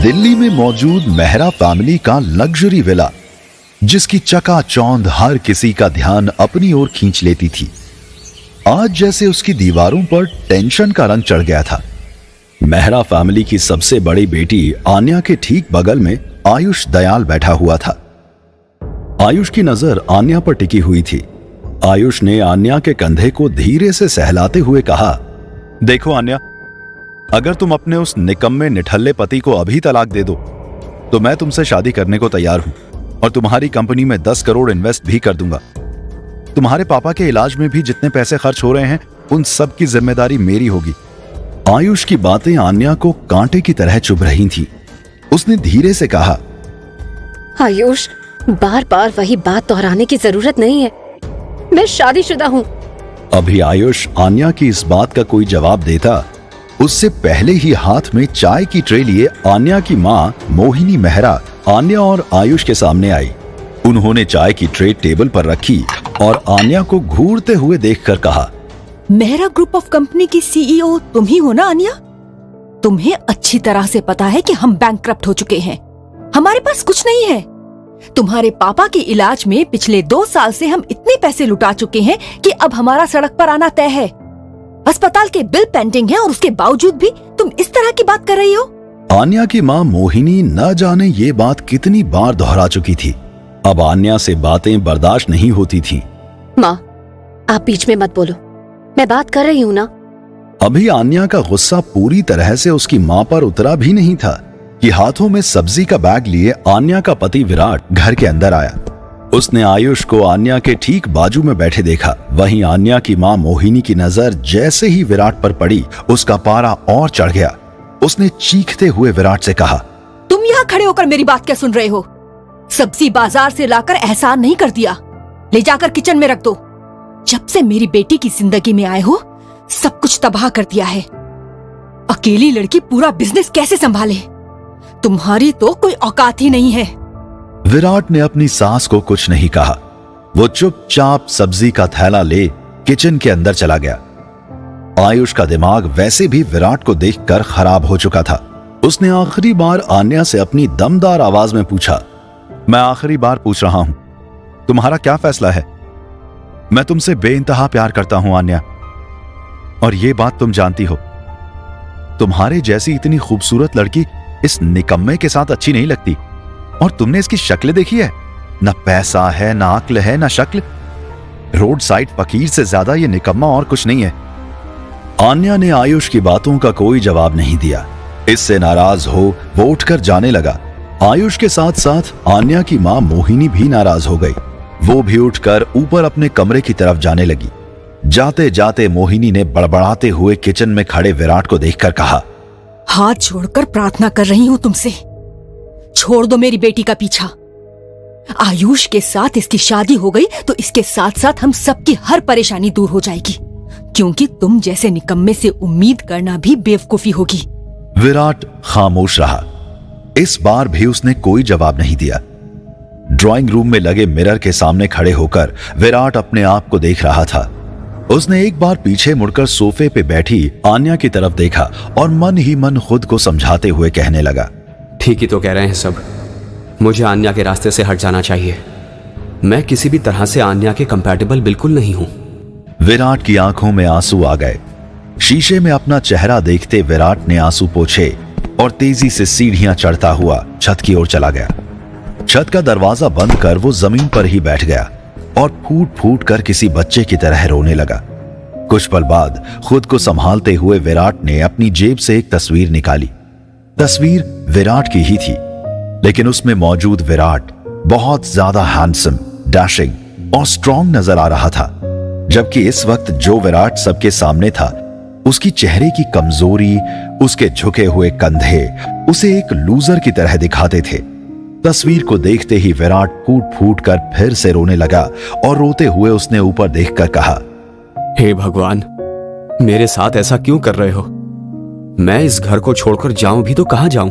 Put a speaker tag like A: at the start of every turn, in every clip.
A: दिल्ली में मौजूद मेहरा फैमिली का लग्जरी विला, जिसकी चकाचौंध हर किसी का ध्यान अपनी ओर खींच लेती थी, आज जैसे उसकी दीवारों पर टेंशन का रंग चढ़ गया था। मेहरा फैमिली की सबसे बड़ी बेटी आन्या के ठीक बगल में आयुष दयाल बैठा हुआ था। आयुष की नजर आन्या पर टिकी हुई थी। आयुष ने आन्या के कंधे को धीरे से सहलाते हुए कहा, देखो आन्या, अगर तुम अपने उस निकम्मे निठल्ले पति को अभी तलाक दे दो तो मैं तुमसे शादी करने को तैयार हूं और तुम्हारी कंपनी में 10 करोड़ इन्वेस्ट भी कर दूंगा। तुम्हारे पापा के इलाज में भी जितने पैसे खर्च हो रहे हैं उन सब की जिम्मेदारी मेरी होगी। आयुष की बातें आन्या को कांटे की तरह चुभ रही थी। उसने धीरे से कहा,
B: आयुष, बार बार वही बात दोहराने की जरूरत नहीं है। मैं शादीशुदा हूँ।
A: अभी आयुष आन्या की इस बात का कोई जवाब देता, उससे पहले ही हाथ में चाय की ट्रे लिए आन्या की माँ मोहिनी मेहरा आन्या और आयुष के सामने आई। उन्होंने चाय की ट्रे टेबल पर रखी और आन्या को घूरते हुए देखकर कहा,
C: मेहरा ग्रुप ऑफ कंपनी की सीईओ तुम ही हो ना आन्या? तुम्हें अच्छी तरह से पता है कि हम बैंकक्रप्ट हो चुके हैं, हमारे पास कुछ नहीं है। तुम्हारे पापा के इलाज में पिछले 2 साल से हम इतने पैसे लुटा चुके हैं कि अब हमारा सड़क पर आना तय है। अस्पताल के बिल पेंडिंग है और उसके बावजूद भी तुम इस तरह की बात कर रही हो।
A: आन्या की माँ मोहिनी न जाने ये बात कितनी बार दोहरा चुकी थी। अब आन्या से बातें बर्दाश्त नहीं होती थी।
B: माँ, आप बीच में मत बोलो, मैं बात कर रही हूँ ना।
A: अभी आन्या का गुस्सा पूरी तरह से उसकी माँ पर उतरा भी नहीं था कि हाथों में सब्जी का बैग लिए आन्या का पति विराट घर के अंदर आया। उसने आयुष को आन्या के ठीक बाजू में बैठे देखा। वहीं आन्या की माँ मोहिनी की नजर जैसे ही विराट पर पड़ी, उसका पारा और चढ़ गया। उसने चीखते हुए विराट से कहा,
C: तुम यहाँ खड़े होकर मेरी बात क्या सुन रहे हो? सब्जी बाजार से लाकर एहसान नहीं कर दिया, ले जाकर किचन में रख दो। जब से मेरी बेटी की जिंदगी में आए हो, सब कुछ तबाह कर दिया है। अकेली लड़की पूरा बिजनेस कैसे संभाले? तुम्हारी तो कोई औकात ही नहीं है।
A: विराट ने अपनी सास को कुछ नहीं कहा। वो चुपचाप सब्जी का थैला ले किचन के अंदर चला गया। आयुष का दिमाग वैसे भी विराट को देखकर खराब हो चुका था। उसने आखिरी बार आन्या से अपनी दमदार आवाज में पूछा, मैं आखिरी बार पूछ रहा हूं, तुम्हारा क्या फैसला है? मैं तुमसे बेइंतहा प्यार करता हूं आन्या, और ये बात तुम जानती हो। तुम्हारे जैसी इतनी खूबसूरत लड़की इस निकम्मे के साथ अच्छी नहीं लगती। और तुमने इसकी शक्ल देखी है? न पैसा है, न अक्ल है, न शक्ल। रोड साइड फकीर से ज्यादा ये निकम्मा और कुछ नहीं है। आन्या ने आयुष की बातों का कोई जवाब नहीं दिया। इससे नाराज हो वो उठकर जाने लगा। आयुष के साथ साथ आन्या की मां मोहिनी भी नाराज हो गई। वो भी उठकर ऊपर अपने कमरे की तरफ जाने लगी। जाते जाते मोहिनी ने बड़बड़ाते हुए किचन में खड़े विराट को देखकर कहा,
C: हाथ जोड़कर प्रार्थना कर रही हूँ तुमसे, छोड़ दो मेरी बेटी का पीछा। आयुष के साथ इसकी शादी हो गई तो इसके साथ साथ हम सबकी हर परेशानी दूर हो जाएगी, क्योंकि तुम जैसे निकम्मे से उम्मीद करना भी बेवकूफी होगी।
A: विराट खामोश रहा। इस बार भी उसने कोई जवाब नहीं दिया। ड्राइंग रूम में लगे मिरर के सामने खड़े होकर विराट अपने आप को देख रहा था। उसने एक बार पीछे मुड़कर सोफे पे बैठी आन्या की तरफ देखा और मन ही मन खुद को समझाते हुए कहने लगा,
D: ठीक ही तो कह रहे हैं सब, मुझे आन्या के रास्ते से हट जाना चाहिए। मैं किसी भी तरह से आन्या के कंपैटिबल बिल्कुल नहीं हूं।
A: विराट की आंखों में आंसू आ गए। शीशे में अपना चेहरा देखते विराट ने आंसू पोंछे और तेजी से सीढ़ियां चढ़ता हुआ छत की ओर चला गया। छत का दरवाजा बंद कर वो जमीन पर ही बैठ गया और फूट फूट कर किसी बच्चे की तरह रोने लगा। कुछ पल बाद खुद को संभालते हुए विराट ने अपनी जेब से एक तस्वीर निकाली। तस्वीर विराट की ही थी, लेकिन उसमें मौजूद विराट बहुत ज्यादा हैंडसम, डैशिंग और स्ट्रॉन्ग नजर आ रहा था, जबकि इस वक्त जो विराट सबके सामने था, उसकी चेहरे की कमजोरी, उसके झुके हुए कंधे उसे एक लूजर की तरह दिखाते थे। तस्वीर को देखते ही विराट फूट फूट कर फिर से रोने लगा और रोते हुए उसने ऊपर देखकर कहा,
D: हे भगवान, मेरे साथ ऐसा क्यों कर रहे हो? मैं इस घर को छोड़कर जाऊं भी तो कहां जाऊं?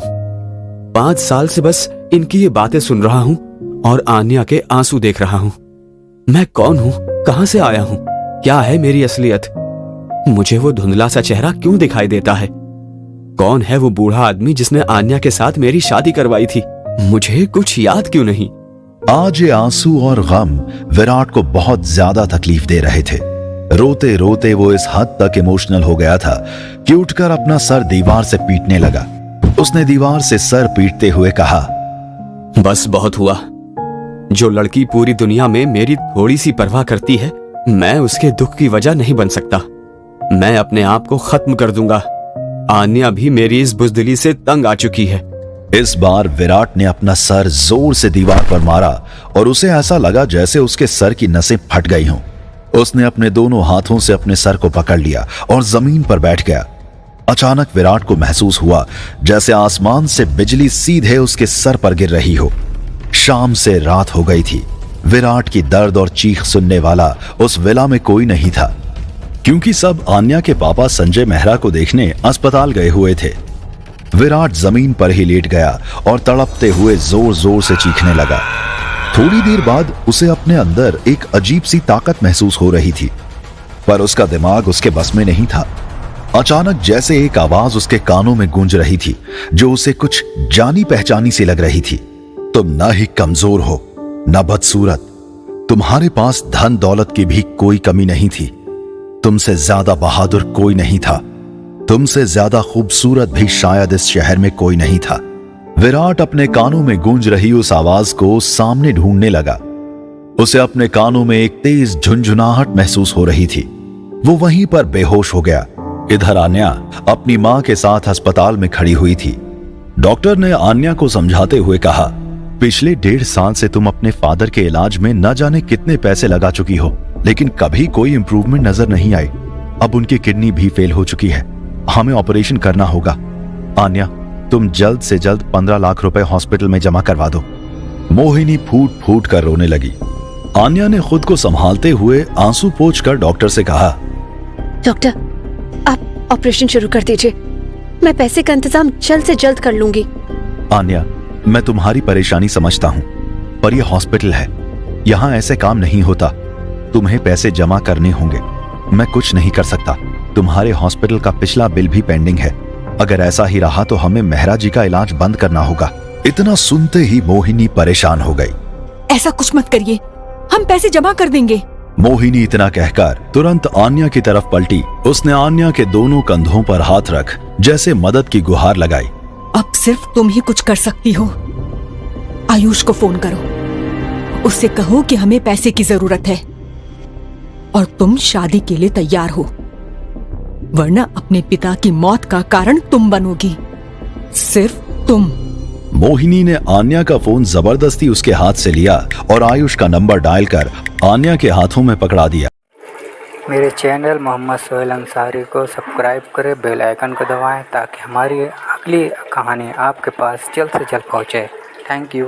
D: 5 साल से बस इनकी ये बातें सुन रहा हूं और आन्या के आंसू देख रहा हूं। मैं कौन हूं? कहां से आया हूं? क्या है मेरी असलियत? मुझे वो धुंधला सा चेहरा क्यों दिखाई देता है? कौन है वो बूढ़ा आदमी जिसने आन्या के साथ मेरी शादी करवाई थी? मुझे कुछ याद क्यों नहीं?
A: आज ये आंसू और गम विराट को बहुत ज्यादा तकलीफ दे रहे थे। रोते रोते वो इस हद तक इमोशनल हो गया था कि उठकर अपना सर दीवार से पीटने लगा। उसने दीवार से सर पीटते हुए कहा,
D: बस बहुत हुआ। जो लड़की पूरी दुनिया में मेरी थोड़ी सी परवाह करती है, मैं उसके दुख की वजह नहीं बन सकता। मैं अपने आप को खत्म कर दूंगा। आन्या भी मेरी इस बुजदिली से तंग आ चुकी है।
A: इस बार विराट ने अपना सर जोर से दीवार पर मारा और उसे ऐसा लगा जैसे उसके सर की नसें फट गई हों। उसने अपने दोनों हाथों से अपने सर को पकड़ लिया और जमीन पर बैठ गया। अचानक विराट को महसूस हुआ जैसे आसमान से बिजली सीधे उसके सर पर गिर रही हो। शाम से रात हो गई थी। विराट की दर्द और चीख सुनने वाला उस विला में कोई नहीं था, क्योंकि सब आन्या के पापा संजय मेहरा को देखने अस्पताल गए हुए थे। विराट जमीन पर ही लेट गया और तड़पते हुए जोर जोर से चीखने लगा। थोड़ी देर बाद उसे अपने अंदर एक अजीब सी ताकत महसूस हो रही थी, पर उसका दिमाग उसके बस में नहीं था। अचानक जैसे एक आवाज उसके कानों में गूंज रही थी जो उसे कुछ जानी पहचानी सी लग रही थी। तुम ना ही कमजोर हो, न बदसूरत, तुम्हारे पास धन दौलत की भी कोई कमी नहीं थी। तुमसे ज्यादा बहादुर कोई नहीं था, तुमसे ज्यादा खूबसूरत भी शायद इस शहर में कोई नहीं था। विराट अपने कानों में गूंज रही उस आवाज को सामने ढूंढने लगा। उसे अपने कानों में एक तेज झुंझुनाहट महसूस हो रही थी। वो वहीं पर बेहोश हो गया। इधर आन्या अपनी मां के साथ अस्पताल में खड़ी हुई थी। डॉक्टर ने आन्या को समझाते हुए कहा, पिछले 1.5 साल से तुम अपने फादर के इलाज में न जाने कितने पैसे लगा चुकी हो, लेकिन कभी कोई इंप्रूवमेंट नजर नहीं आई। अब उनकी किडनी भी फेल हो चुकी है। हमें ऑपरेशन करना होगा। आन्या, तुम जल्द से जल्द 15 लाख रुपए हॉस्पिटल में जमा करवा दो। मोहिनी फूट फूट कर रोने लगी। आन्या ने खुद को संभालते हुए आंसू पोंछकर डॉक्टर से कहा,
B: डॉक्टर, आप ऑपरेशन शुरू कर दीजिए। मैं पैसे का इंतजाम जल्द से जल्द कर लूंगी।
A: आन्या, मैं तुम्हारी परेशानी समझता हूँ, पर यह हॉस्पिटल है, यहाँ ऐसे काम नहीं होता। तुम्हें पैसे जमा करने होंगे। मैं कुछ नहीं कर सकता। तुम्हारे हॉस्पिटल का पिछला बिल भी पेंडिंग है। अगर ऐसा ही रहा तो हमें मेहरा जी का इलाज बंद करना होगा। इतना सुनते ही मोहिनी परेशान हो गई।
C: ऐसा कुछ मत करिए, हम पैसे जमा कर देंगे।
A: मोहिनी इतना कहकर तुरंत आन्या की तरफ पलटी। उसने आन्या के दोनों कंधों पर हाथ रख जैसे मदद की गुहार लगाई।
C: अब सिर्फ तुम ही कुछ कर सकती हो। आयुष को फोन करो, उससे कहो कि हमें पैसे की जरूरत है और तुम शादी के लिए तैयार हो, वरना अपने पिता की मौत का कारण तुम बनोगी, सिर्फ तुम।
A: मोहिनी ने आन्या का फोन जबरदस्ती उसके हाथ से लिया और आयुष का नंबर डायल कर आन्या के हाथों में पकड़ा दिया।
E: मेरे चैनल मोहम्मद सोहेल अंसारी को सब्सक्राइब करें, बेल आइकन को दबाएं ताकि हमारी अगली कहानी आपके पास जल्द से जल्द पहुंचे। Thank you.